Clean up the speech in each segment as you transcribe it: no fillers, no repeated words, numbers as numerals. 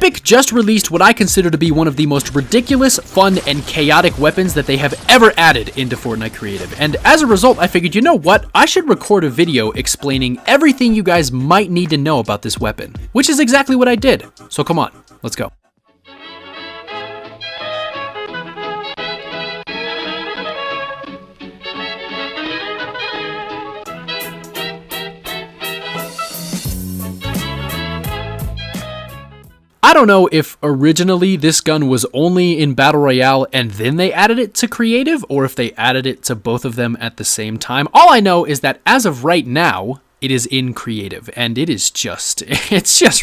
Epic just released what I consider to be one of the most ridiculous, fun, and chaotic weapons that they have ever added into Fortnite Creative. And as a result, I figured, you know what? I should record a video explaining everything you guys might need to know about this weapon, which is exactly what I did. So come on, let's go. I don't know if originally this gun was only in Battle Royale and then they added it to Creative, or if they added it to both of them at the same time. All I know is that as of right now, it is in Creative, and it's just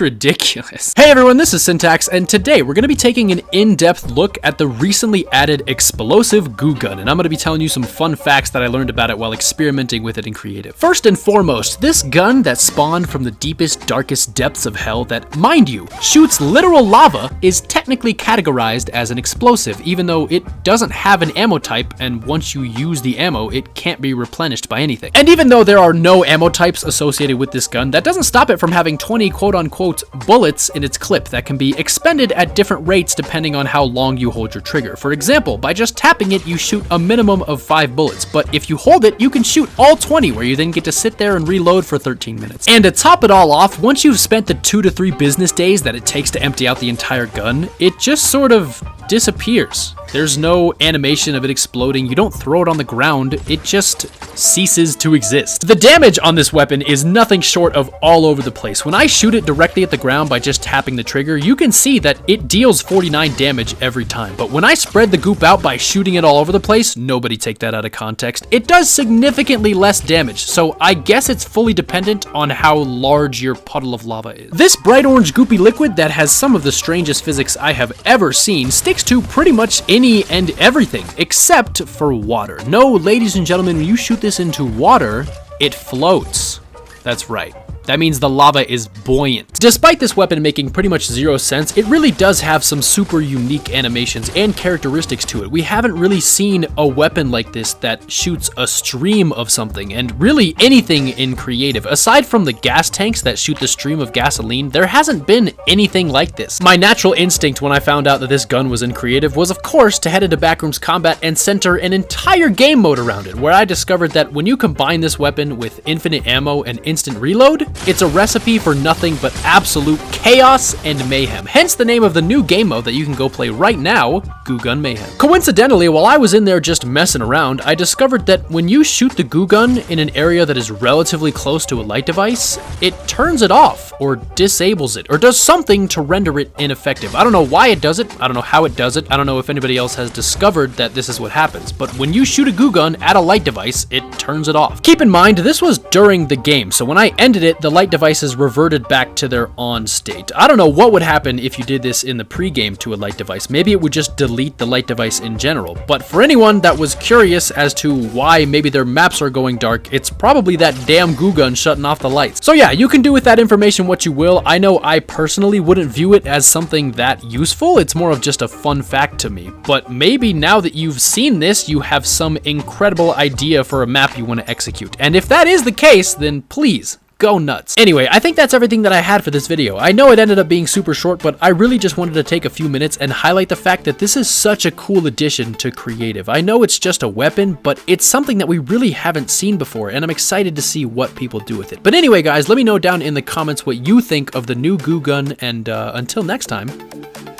ridiculous. Hey everyone, this is Syntax, and today we're going to be taking an in-depth look at the recently added explosive goo gun, and I'm going to be telling you some fun facts that I learned about it while experimenting with it in Creative. First and foremost, this gun that spawned from the deepest, darkest depths of hell that, mind you, shoots literal lava is technically categorized as an explosive, even though it doesn't have an ammo type, and once you use the ammo, it can't be replenished by anything. And even though there are no ammo types associated with this gun, that doesn't stop it from having 20 quote-unquote bullets in its clip that can be expended at different rates depending on how long you hold your trigger. For example, by just tapping it, you shoot a minimum of 5 bullets, but if you hold it, you can shoot all 20, where you then get to sit there and reload for 13 minutes. And to top it all off, once you've spent the 2 to 3 business days that it takes to empty out the entire gun, it just sort of disappears. There's no animation of it exploding, you don't throw it on the ground, it just ceases to exist. The damage on this weapon is nothing short of all over the place. When I shoot it directly at the ground by just tapping the trigger, you can see that it deals 49 damage every time. But when I spread the goop out by shooting it all over the place, nobody take that out of context, it does significantly less damage. So I guess it's fully dependent on how large your puddle of lava is. This bright orange goopy liquid that has some of the strangest physics I have ever seen sticks to pretty much any and everything except for water. No, ladies and gentlemen, when you shoot this into water, it floats. That's right. That means the lava is buoyant. Despite this weapon making pretty much zero sense, it really does have some super unique animations and characteristics to it. We haven't really seen a weapon like this that shoots a stream of something, and really anything in Creative. Aside from the gas tanks that shoot the stream of gasoline, there hasn't been anything like this. My natural instinct when I found out that this gun was in Creative was, of course, to head into Backrooms Combat and center an entire game mode around it, where I discovered that when you combine this weapon with infinite ammo and instant reload, it's a recipe for nothing but absolute chaos and mayhem. Hence the name of the new game mode that you can go play right now, Goo Gun Mayhem. Coincidentally, while I was in there just messing around, I discovered that when you shoot the goo gun in an area that is relatively close to a light device, it turns it off or disables it or does something to render it ineffective. I don't know why it does it. I don't know how it does it. I don't know if anybody else has discovered that this is what happens, but when you shoot a goo gun at a light device, it turns it off. Keep in mind, this was during the game, so when I ended it, the light devices reverted back to their on state. I don't know what would happen if you did this in the pre-game to a light device. Maybe it would just delete the light device in general. But for anyone that was curious as to why maybe their maps are going dark, it's probably that damn goo gun shutting off the lights. So yeah, you can do with that information what you will. I know I personally wouldn't view it as something that useful. It's more of just a fun fact to me. But maybe now that you've seen this, you have some incredible idea for a map you want to execute. And if that is the case, then please, go nuts. Anyway, I think that's everything that I had for this video. I know it ended up being super short, but I really just wanted to take a few minutes and highlight the fact that this is such a cool addition to Creative. I know it's just a weapon, but it's something that we really haven't seen before, and I'm excited to see what people do with it. But anyway, guys, let me know down in the comments what you think of the new goo gun, and until next time,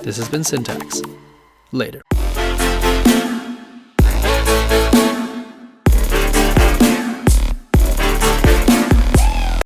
this has been Syntax. Later.